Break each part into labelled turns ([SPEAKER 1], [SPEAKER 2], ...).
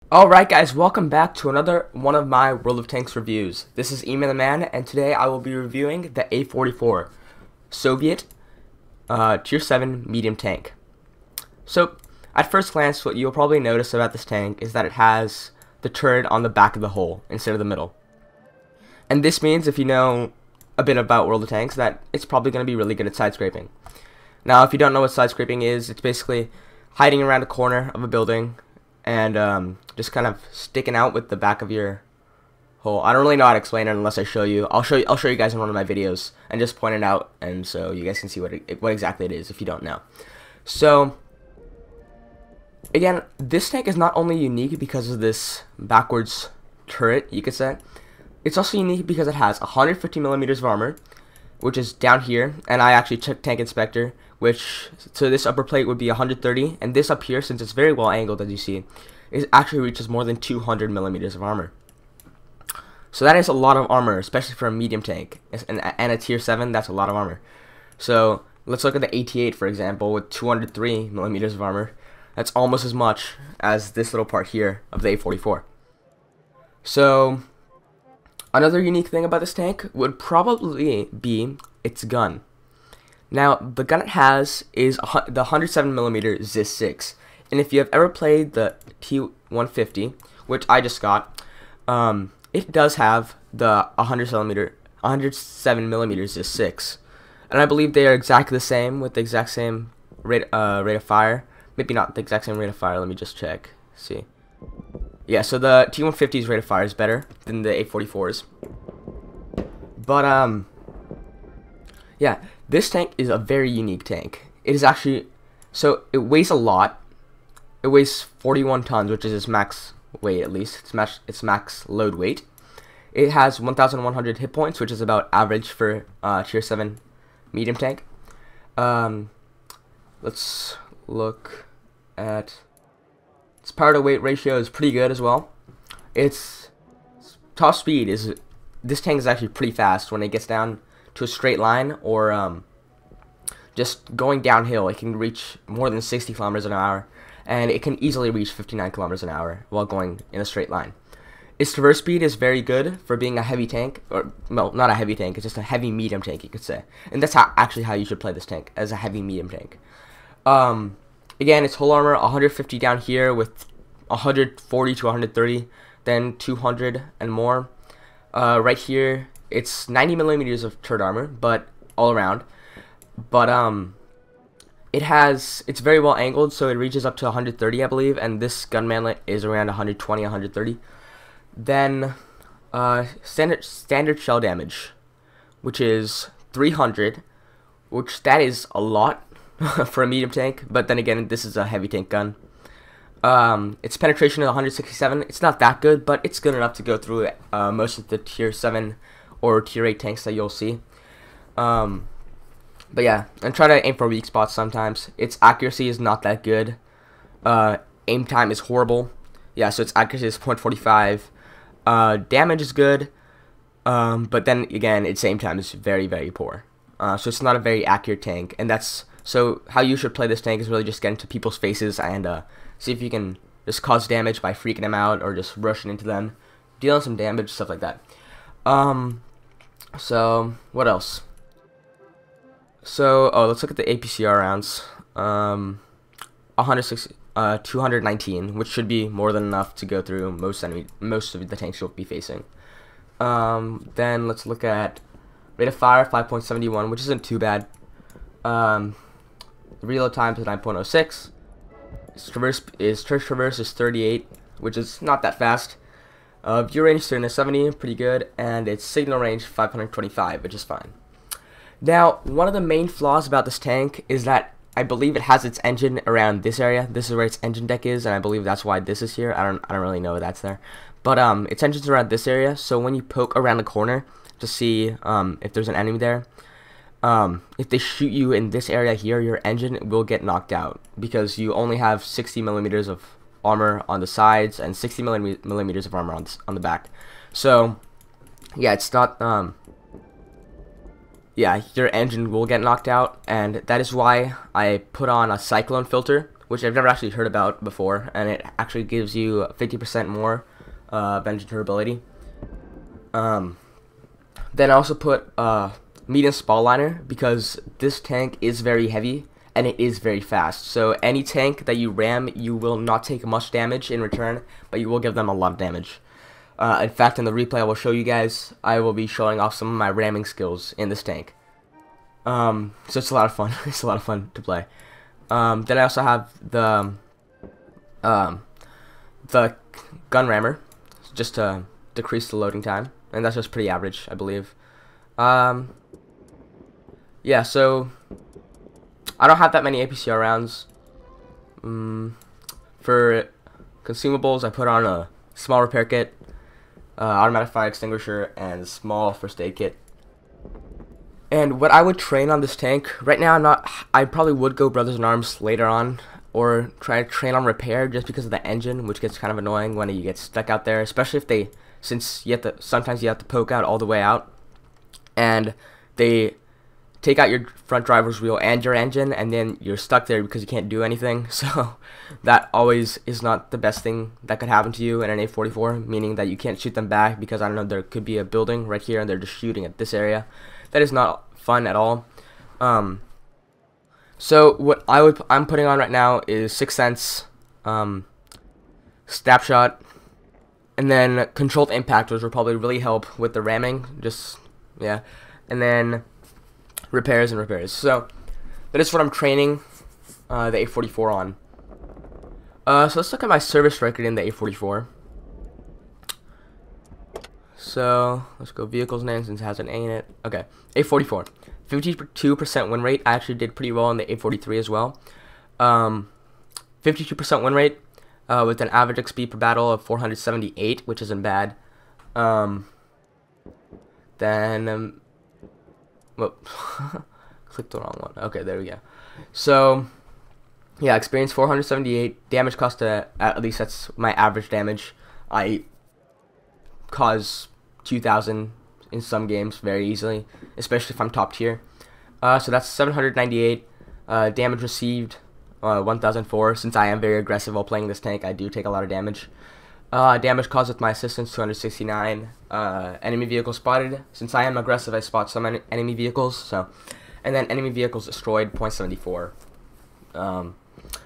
[SPEAKER 1] Alright guys, welcome back to another one of my World of Tanks reviews. This is Eman the Man, and today I will be reviewing the A44 Soviet Tier 7 medium tank. So, at first glance, what you'll probably notice about this tank is that it has the turret on the back of the hull instead of the middle. And this means, if you know a bit about World of Tanks, that it's probably going to be really good at side scraping. Now, if you don't know what side scraping is, it's basically hiding around a corner of a building and just kind of sticking out with the back of your hole. I don't really know how to explain it unless I show you. I'll show you guys in one of my videos and just point it out, and so you guys can see what exactly it is if you don't know. So again, this tank is not only unique because of this backwards turret, you could say. It's also unique because it has 150 millimeters of armor, which is down here, and I actually checked Tank Inspector, which, so this upper plate would be 130, and this up here, since it's very well angled as you see, it actually reaches more than 200 millimeters of armor. So that is a lot of armor, especially for a medium tank, and a tier 7, that's a lot of armor. So let's look at the 88, for example, with 203 millimeters of armor. That's almost as much as this little part here of the A44. So another unique thing about this tank would probably be its gun. Now, the gun it has is the 107mm ZIS-6, and if you have ever played the T150, which I just got, it does have the 107mm ZIS-6, and I believe they are exactly the same, with the exact same rate of fire. Maybe not the exact same rate of fire. Let me just check. See. Yeah, so the T150's rate of fire is better than the A44's. But yeah, this tank is a very unique tank. It is actually, so it weighs a lot. It weighs 41 tons, which is its max weight, at least. Its max load weight. It has 1,100 hit points, which is about average for tier 7 medium tank. Let's look at its power to weight ratio is pretty good as well. Its top speed is, this tank is actually pretty fast when it gets down to a straight line, or just going downhill. It can reach more than 60 kilometers an hour, and it can easily reach 59 kilometers an hour while going in a straight line. Its traverse speed is very good for being a heavy tank, or well, not a heavy tank, it's just a heavy medium tank, you could say. And that's actually how you should play this tank, as a heavy medium tank. Again, its hull armor 150 down here, with 140 to 130, then 200 and more. Right here, it's 90 millimeters of turret armor, but all around. But it's very well angled, so it reaches up to 130, I believe, and this gun manlet is around 120, 130. Then standard shell damage, which is 300, which that is a lot for a medium tank. But then again, this is a heavy tank gun. Its penetration is 167. It's not that good, but it's good enough to go through most of the tier 7 or tier 8 tanks that you'll see. But yeah, and try to aim for weak spots sometimes. Its accuracy is not that good. Aim time is horrible. Yeah, so its accuracy is 0.45. Damage is good, but then again, its aim time is very, very poor. So it's not a very accurate tank, and that's, so how you should play this tank is really just get into people's faces and see if you can just cause damage by freaking them out or just rushing into them, dealing some damage, stuff like that. So what else? So let's look at the APCR rounds. 219, which should be more than enough to go through most of the tanks you'll be facing. Then let's look at rate of fire 5.71, which isn't too bad. Reload time is 9.06. Its traverse is 38, which is not that fast. View range 370, pretty good, and its signal range 525, which is fine. Now, one of the main flaws about this tank is that I believe it has its engine around this area. This is where its engine deck is, and I believe that's why this is here. I don't really know if that's there, but its engine's around this area. So when you poke around the corner to see if there's an enemy there, if they shoot you in this area here, your engine will get knocked out because you only have 60 millimeters of armor on the sides and 60 millimeters of armor on the back. So yeah, it's not yeah, your engine will get knocked out, and that is why I put on a cyclone filter, which I've never actually heard about before, and it actually gives you 50% more engine durability. Then I also put medium spall liner because this tank is very heavy and it is very fast. So any tank that you ram, you will not take much damage in return, but you will give them a lot of damage. In fact, in the replay I will show you guys, I will be showing off some of my ramming skills in this tank. So it's a lot of fun. It's a lot of fun to play. Then I also have the gun rammer, just to decrease the loading time, and that's just pretty average, I believe. Yeah, so I don't have that many APCR rounds. For consumables, I put on a small repair kit, automatic fire extinguisher, and a small first aid kit. And what I would train on this tank, right now I probably would go Brothers in Arms later on, or try to train on repair just because of the engine, which gets kind of annoying when you get stuck out there, especially if sometimes you have to poke out all the way out, and they take out your front driver's wheel and your engine, and then you're stuck there because you can't do anything. So that always is not the best thing that could happen to you in an A44, meaning that you can't shoot them back because, I don't know, there could be a building right here and they're just shooting at this area. That is not fun at all. So what I'm putting on right now is 6 Sense, Snapshot, and then Controlled Impact, which will probably really help with the ramming. Yeah, and then repairs. So that is what I'm training the A44 on. So let's look at my service record in the A44. So let's go vehicles name since it has an A in it. Okay, A44, 52% win rate. I actually did pretty well in the A43 as well. 52% win rate with an average XP per battle of 478, which isn't bad. Then whoop, clicked the wrong one. Okay, there we go. So yeah, experience 478, damage cost at least that's my average damage. I cause 2,000 in some games very easily, especially if I'm top tier. So that's 798. Damage received 1,004. Since I am very aggressive while playing this tank, I do take a lot of damage. Damage caused with my assistance 269. Enemy vehicle spotted. Since I am aggressive, I spot some enemy vehicles. So, and then enemy vehicles destroyed 0.74.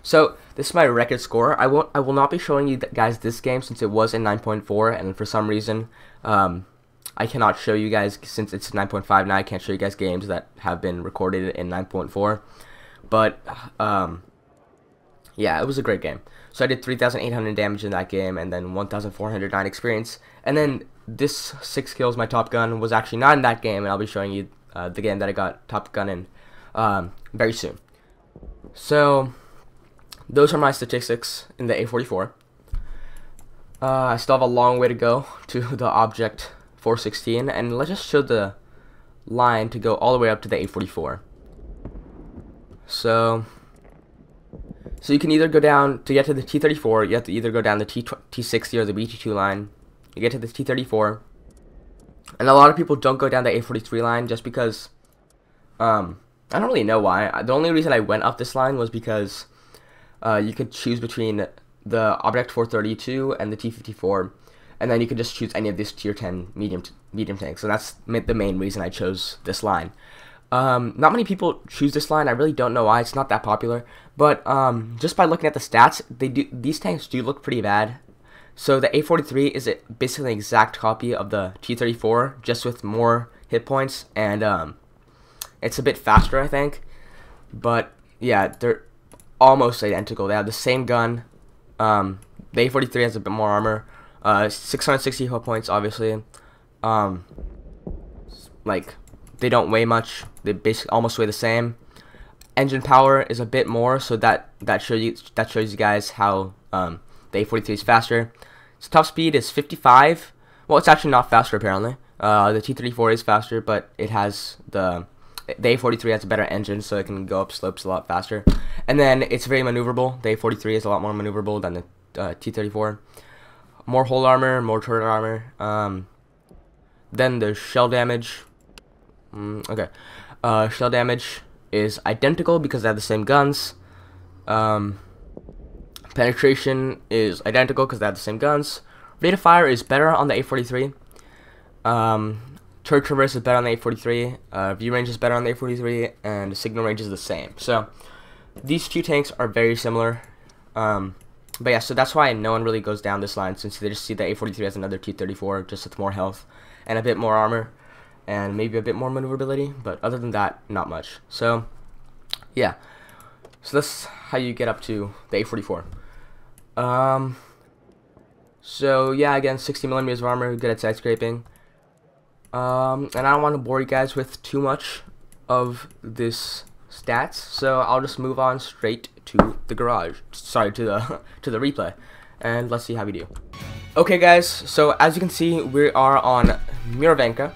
[SPEAKER 1] So this is my record score. I will not be showing you guys this game since it was in 9.4, and for some reason I cannot show you guys since it's 9.5 now. I can't show you guys games that have been recorded in 9.4. But yeah, it was a great game. So I did 3,800 damage in that game, and then 1,409 experience. And then this 6 kills, my Top Gun, was actually not in that game, and I'll be showing you the game that I got Top Gun in very soon. So those are my statistics in the A44. I still have a long way to go to the Object 416, and let's just show the line to go all the way up to the A44. So you can either go down, to get to the T34, you have to either go down the T60 or the BT2 line. You get to the T34, and a lot of people don't go down the A43 line just because, I don't really know why. The only reason I went up this line was because you could choose between the Object 432 and the T54, and then you could just choose any of these tier 10 medium tanks. So that's the main reason I chose this line. Not many people choose this line. I really don't know why. It's not that popular, but just by looking at the stats, these tanks do look pretty bad. So the A43 is basically an exact copy of the T34, just with more hit points, and it's a bit faster, I think. But yeah, they're almost identical. They have the same gun. The A43 has a bit more armor. 660 hit points, obviously. Like, they don't weigh much. They basically almost weigh the same. Engine power is a bit more, so that shows you guys how the A43 is faster. Its top speed is 55. Well, it's actually not faster apparently. The T34 is faster, but it has the A43 has a better engine, so it can go up slopes a lot faster. And then it's very maneuverable. The A43 is a lot more maneuverable than the T34. More hull armor, more turret armor. Then the shell damage. Okay, shell damage is identical because they have the same guns. Penetration is identical because they have the same guns. Rate of fire is better on the A43. Turret traverse is better on the A43. View range is better on the A43, and signal range is the same. So these two tanks are very similar. But yeah, so that's why no one really goes down this line, since they just see the A43 as another T-34, just with more health and a bit more armor and maybe a bit more maneuverability. But other than that, not much. So yeah, so that's how you get up to the A44. So yeah, again, 60 millimeters of armor, good at side scraping. And I don't want to bore you guys with too much of this stats, so I'll just move on straight to the garage. Sorry, to the replay, and let's see how we do. Okay, guys. So as you can see, we are on Miravenka,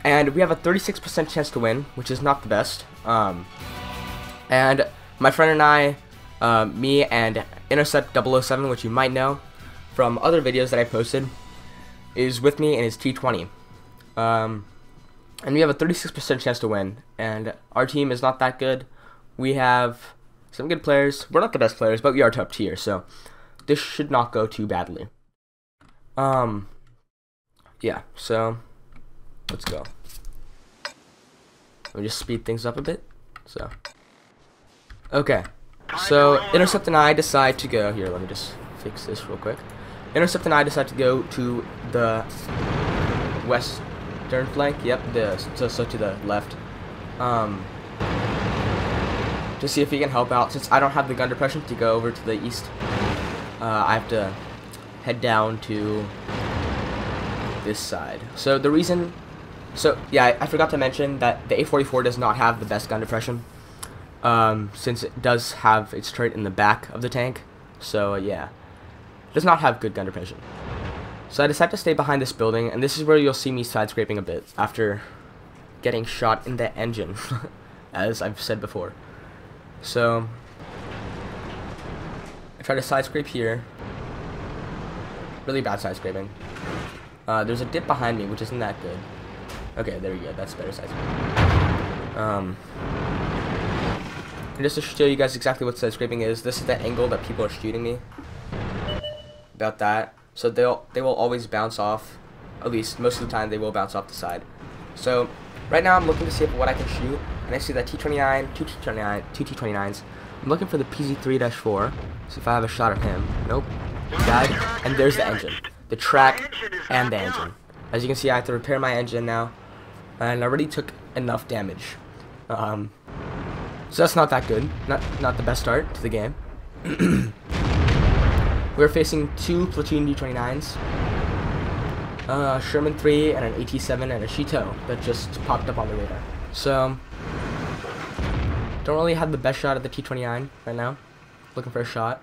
[SPEAKER 1] and we have a 36% chance to win, which is not the best. And my friend and I, me and Intercept 007, which you might know from other videos that I posted, is with me in his T20. And we have a 36% chance to win, and our team is not that good. We have some good players. We're not the best players, but we are top tier, so this should not go too badly. Yeah, so let's go. Let me just speed things up a bit. So, okay. So Intercept and I decide to go here. Let me just fix this real quick. Intercept and I decide to go to the western flank. Yep, so to the left. To see if he can help out. Since I don't have the gun depression to go over to the east, I have to head down to this side. So the reason, yeah, I forgot to mention that the A44 does not have the best gun depression, since it does have its turret in the back of the tank. So yeah, it does not have good gun depression. So I decided to stay behind this building, and this is where you'll see me side scraping a bit after getting shot in the engine, as I've said before. So I try to side scrape here. Really bad side scraping. There's a dip behind me, which isn't that good. Okay, there you go. That's better side scraping. And just to show you guys exactly what side scraping is, this is the angle that people are shooting me. About that. So they will always bounce off. At least most of the time, they will bounce off the side. So right now, I'm looking to see what I can shoot, and I see that T29, two T29s. I'm looking for the PZ3-4. See if I have a shot at him. Nope. He died. And there's the engine, the track, and the engine. As you can see, I have to repair my engine now, and I already took enough damage. So that's not that good. Not the best start to the game. We're facing two platoon D29s, Sherman 3 and an AT7 and a Shito that just popped up on the radar. So don't really have the best shot at the T29 right now. Looking for a shot.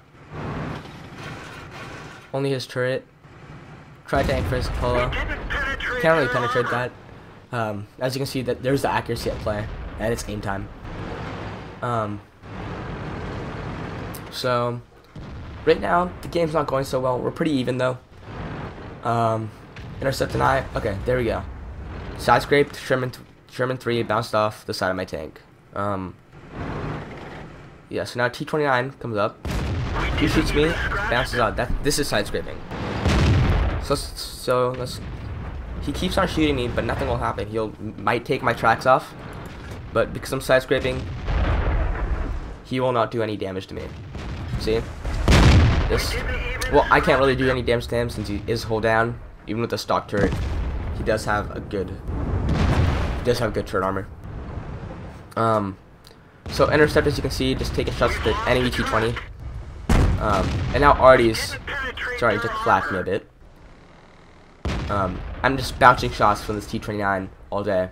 [SPEAKER 1] Only his turret. Tried to aim for his polo. Can't really penetrate that. As you can see, that there's the accuracy at play, and it's game time. So right now the game's not going so well. We're pretty even though. Intercept and I. Okay, there we go. Side scraped. Sherman 3 bounced off the side of my tank. Yeah. So now T29 comes up. He shoots me. Bounces out. This is side scraping. So let's. He keeps on shooting me, but nothing will happen. Might take my tracks off, but because I'm side scraping, he will not do any damage to me. See? Well, I can't really do any damage to him since he is hull down. Even with the stock turret, he does have good turret armor. So Intercept, as you can see, just taking shots at the enemy T20. And now Artie's starting to clack me a bit. I'm just bouncing shots from this T29 all day.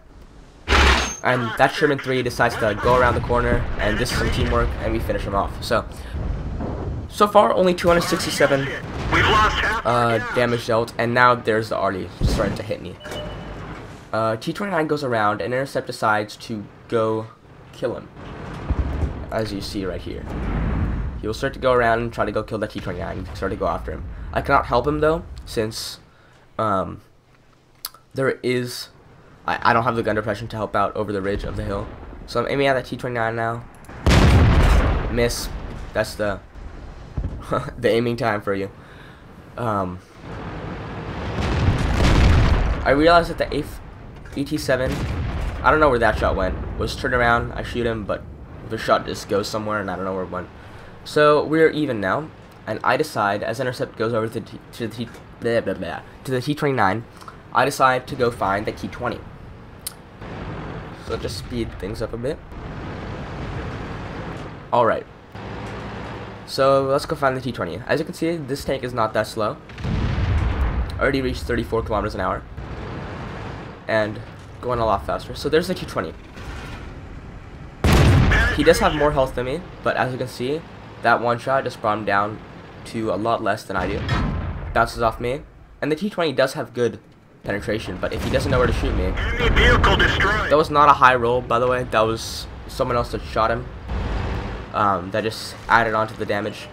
[SPEAKER 1] And that Sherman 3 decides to go around the corner, and this is some teamwork, and we finish him off. So far, only 267 damage dealt, and now there's the Artie starting to hit me. T29 goes around, and Intercept decides to go kill him, as you see right here. He will start to go around and try to go kill that T29, start to go after him. I cannot help him, though, since there is... I don't have the gun depression to help out over the ridge of the hill. So I'm aiming at that T29 now. Miss. That's the the aiming time for you. I realized that the AT7, I don't know where that shot went, was turned around, I shoot him, but the shot just goes somewhere and I don't know where it went. So we're even now, and I decide, as intercept goes over to the T29, I decide to go find the T20. So just speed things up a bit. Alright. So let's go find the T20. As you can see, this tank is not that slow. Already reached 34 kilometers an hour. And going a lot faster. So there's the T20. He does have more health than me, but as you can see, that one shot just brought him down to a lot less than I do. Bounces off me. And the T20 does have good penetration, but if he doesn't know where to shoot me... Vehicle destroyed. That was not a high roll, by the way. That was someone else that shot him. That just added on to the damage.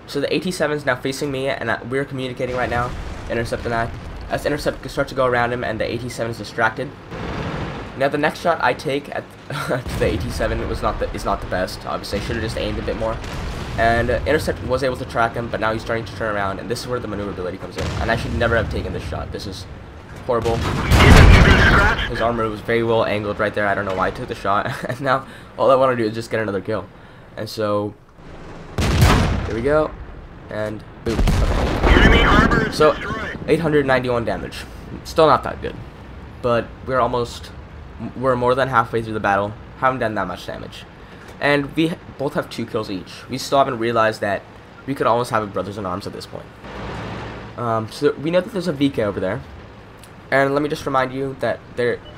[SPEAKER 1] So the AT7 is now facing me, and we're communicating right now, Intercept and I. As Intercept starts to go around him, and the AT7 is distracted. Now the next shot I take at to the AT7 is not the best. Obviously, I should have just aimed a bit more. And Intercept was able to track him, but now he's starting to turn around, and this is where the maneuverability comes in. And I should never have taken this shot. This is horrible. His armor was very well angled right there. I don't know why I took the shot. And now all I want to do is just get another kill. And so here we go. And boom. Okay. So 891 damage. Still not that good. But we're more than halfway through the battle. Haven't done that much damage. And we both have 2 kills each. We still haven't realized that we could almost have a brothers in arms at this point. So we know that there's a VK over there. And let me just remind you that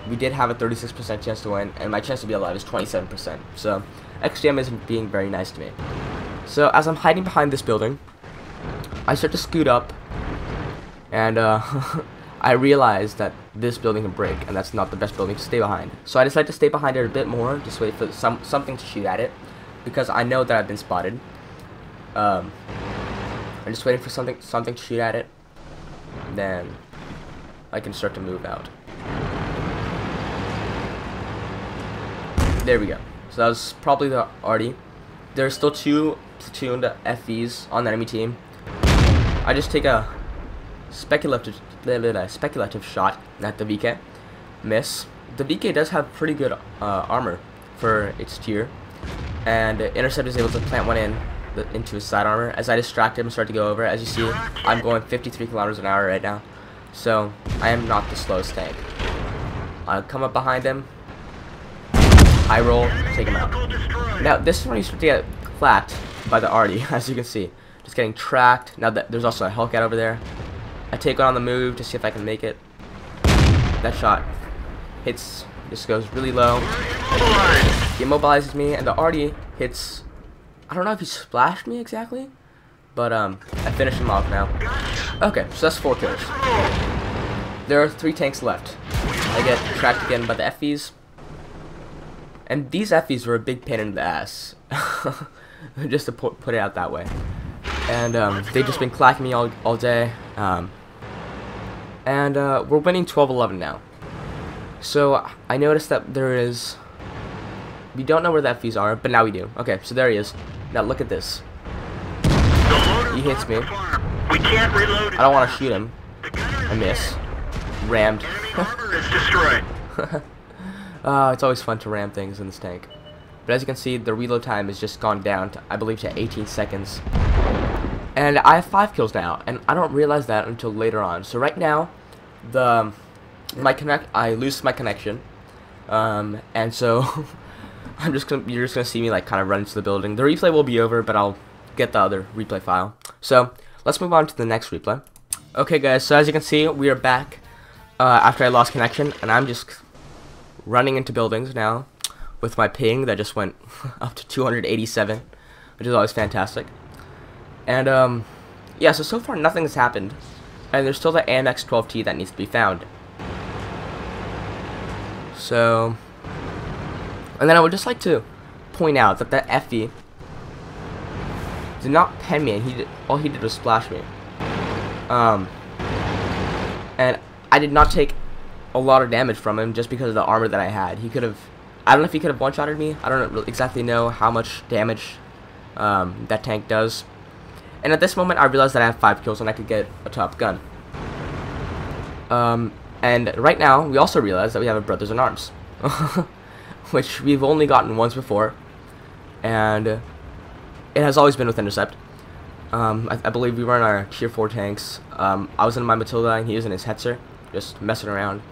[SPEAKER 1] we did have a 36% chance to win, and my chance to be alive is 27%. So XGM isn't being very nice to me. So as I'm hiding behind this building, I start to scoot up, and I realize that this building can break, and that's not the best building to stay behind. So I decide to stay behind it a bit more, just wait for something to shoot at it, because I know that I've been spotted. I'm just waiting for something to shoot at it, then I can start to move out. There we go. So that was probably the arty. There's still 2 platooned FVs on the enemy team. I just take a speculative shot at the VK. Miss. The VK does have pretty good armor for its tier, and Intercept is able to plant one into his side armor. As I distract him and start to go over, as you see, I'm going 53 kilometers an hour right now. So I am not the slowest tank. I'll come up behind him, high roll, take him out. Now this is when you start to get clapped by the arty, as you can see. Just getting tracked. Now that there's also a Hellcat over there. I take it on the move to see if I can make it. That shot hits, just goes really low. He immobilizes me, and the arty hits. I don't know if he splashed me exactly, but I finish him off now. Okay, so that's 4 kills. There are 3 tanks left. I get tracked again by the FVs. And these FVs were a big pain in the ass. Just to put it out that way. And they've just been clacking me all day. We're winning 12-11 now. So I noticed that we don't know where the FVs are, but now we do. Okay, so there he is. Now look at this. He hits me. I don't want to shoot him. I miss. Rammed. It's always fun to ram things in this tank. But as you can see, the reload time has just gone down to, I believe, to 18 seconds. And I have 5 kills now, and I don't realize that until later on. So right now, I lose my connection, and so you're just gonna see me like kind of run into the building. The replay will be over, but I'll get the other replay file. So let's move on to the next replay. Okay, guys. So as you can see, we are back after I lost connection, and I'm just running into buildings now with my ping that just went up to 287, which is always fantastic. And yeah, so far nothing has happened, and there's still the AMX 12T that needs to be found. So, and then I would just like to point out that the FV did not pen me, and all he did was splash me. And I did not take a lot of damage from him just because of the armor that I had. He could have, I don't know if he could have one-shotted me. I don't exactly know how much damage that tank does. And at this moment, I realized that I have 5 kills and I could get a top gun. And right now, we also realize that we have a Brothers in Arms, which we've only gotten once before, and it has always been with Intercept. I believe we were in our tier 4 tanks. I was in my Matilda and he was in his Hetzer, just messing around.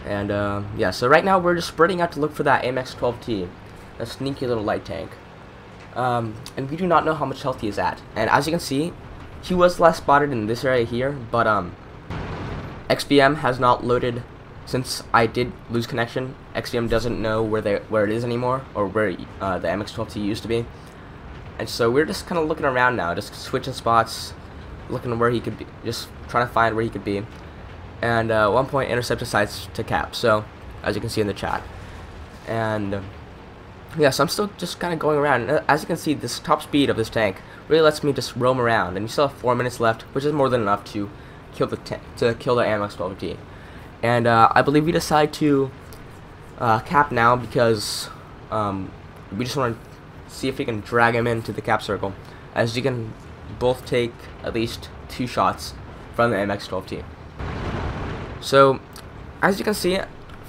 [SPEAKER 1] And yeah, so right now we're just spreading out to look for that AMX-12T, a sneaky little light tank. And we do not know how much health he is at. And as you can see, he was last spotted in this area here, but XVM has not loaded since I did lose connection. XVM doesn't know where it is anymore, or where the MX-12T used to be. And so we're just kind of looking around now, just switching spots, looking where he could be, just trying to find where he could be. And at one point, Intercept decides to cap, so as you can see in the chat. And yeah, so I'm still just kind of going around. And as you can see, this top speed of this tank really lets me just roam around, and you still have 4 minutes left, which is more than enough to kill the AMX-12T. And I believe we decide to cap now because we just want to see if we can drag him into the cap circle, as you can both take at least 2 shots from the MX-12T. So as you can see,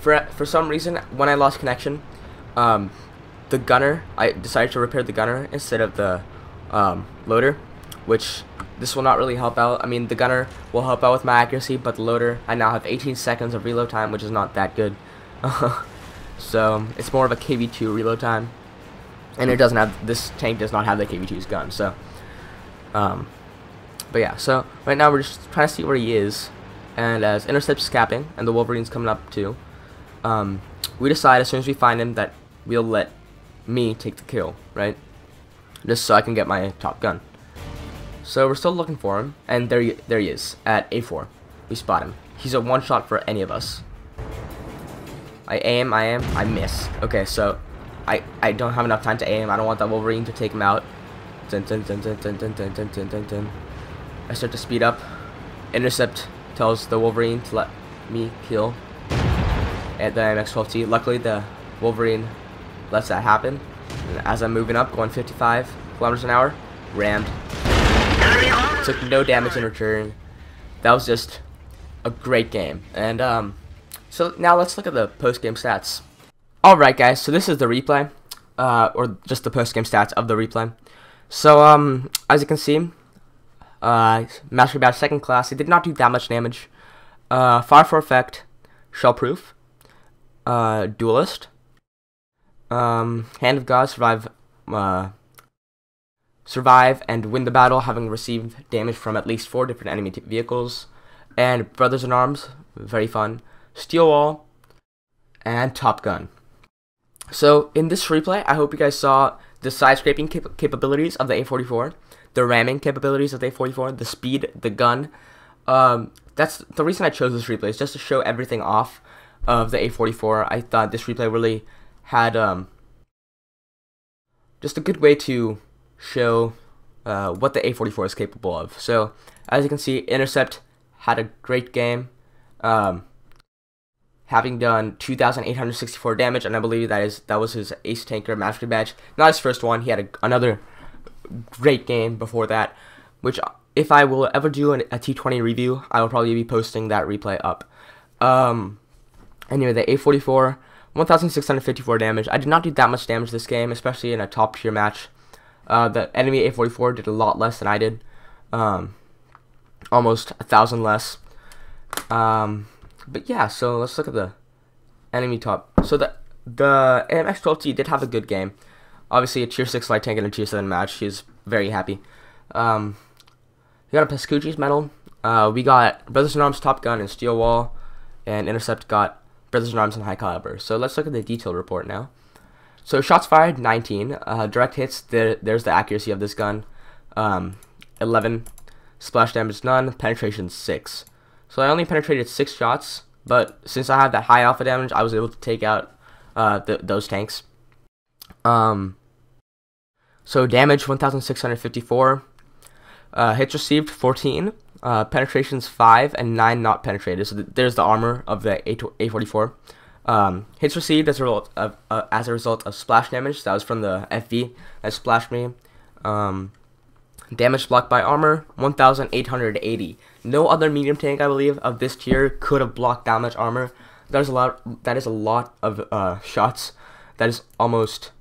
[SPEAKER 1] for some reason, when I lost connection, the gunner, I decided to repair the gunner instead of the loader, which this will not really help out. I mean, the gunner will help out with my accuracy, but the loader, I now have 18 seconds of reload time, which is not that good. So it's more of a KV2 reload time, and it doesn't have, this tank does not have the KV2's gun. So but yeah, so right now we're just trying to see where he is, and as Intercept's capping and the Wolverine's coming up too, we decide as soon as we find him that we'll let me take the kill, right? Just so I can get my top gun. So we're still looking for him, and there he is at A4. We spot him. He's a one shot for any of us. I aim, I miss. Okay, so I don't have enough time to aim. I don't want that Wolverine to take him out. Dun, dun, dun, dun, dun, dun, dun, dun, dun, dun, dun. I start to speed up. Intercept tells the Wolverine to let me kill at the MX-12T. Luckily, the Wolverine lets that happen. And as I'm moving up, going 55 kilometers an hour, rammed. Took no damage in return. That was just a great game. And so now let's look at the post-game stats. Alright guys, so this is the replay, or just the post-game stats of the replay. So as you can see, Mastery Badge 2nd class, it did not do that much damage. Fire for Effect, Shell Proof, Duelist, Hand of God, survive and win the battle, having received damage from at least 4 different enemy vehicles, and Brothers in Arms, very fun, Steel Wall, and Top Gun. So in this replay, I hope you guys saw the side scraping capabilities of the A44, the ramming capabilities of the A44, the speed, the gun. That's the reason I chose this replay, is just to show everything off of the A44. I thought this replay really had just a good way to show what the A44 is capable of. So as you can see, Intercept had a great game, having done 2,864 damage, and I believe that was his Ace Tanker Mastery Badge. Not his first one. He had another great game before that, which if I will ever do a T20 review, I will probably be posting that replay up. Anyway, the A44, 1,654 damage. I did not do that much damage this game, especially in a top tier match. The enemy A44 did a lot less than I did, almost 1,000 less. But yeah, so let's look at the enemy top. So the AMX-12T did have a good game. Obviously, a tier 6 light tank and a tier 7 match. He's very happy. We got a Pescucci's medal. We got Brothers in Arms, Top Gun, and Steel Wall, and Intercept got Brothers in Arms and High Caliber. So let's look at the detailed report now. So shots fired, 19. Direct hits, there's the accuracy of this gun. 11. Splash damage, none. Penetration, 6. So I only penetrated 6 shots, but since I have that high alpha damage, I was able to take out those tanks. So damage, 1,654. Hits received, 14. Penetrations, 5, and 9 not penetrated. So there's the armor of the A44. Hits received as a result of splash damage. That was from the FV that splashed me. Damage blocked by Armour, 1,880. No other medium tank, I believe, of this tier could have blocked that much armor. That is a lot. That is a lot of shots. That is almost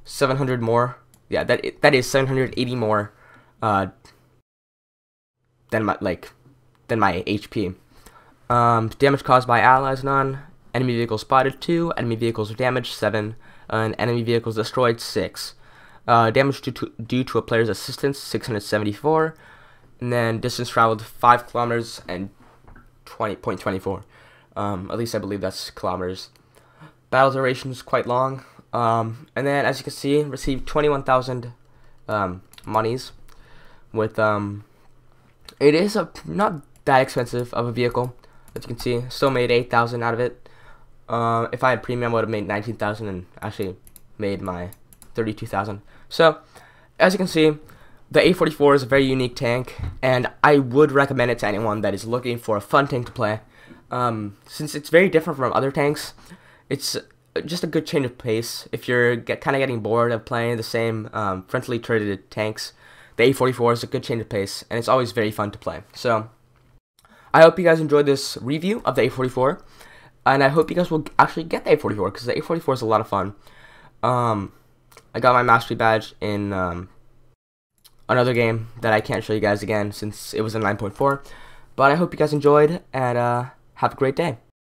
[SPEAKER 1] 700 more. Yeah, that is 780 more than my HP. Damage caused by allies, none. Enemy vehicles spotted, 2. Enemy vehicles damaged, 7. And enemy vehicles destroyed, 6. Damage due to a player's assistance, 674. And then distance traveled, 5 kilometers and 20.24. At least I believe that's kilometers. Battle duration is quite long. And then, as you can see, received 21,000 monies. With it is not that expensive of a vehicle. As you can see, still made 8,000 out of it. If I had premium, I would have made 19,000 and actually made my 32,000. So, as you can see, the A44 is a very unique tank, and I would recommend it to anyone that is looking for a fun tank to play. Since it's very different from other tanks, it's just a good change of pace. If you're kind of getting bored of playing the same friendly turreted tanks, the A44 is a good change of pace, and it's always very fun to play. So, I hope you guys enjoyed this review of the A44, and I hope you guys will actually get the A44, because the A44 is a lot of fun. I got my mastery badge in another game that I can't show you guys again since it was in 9.4, but I hope you guys enjoyed, and have a great day.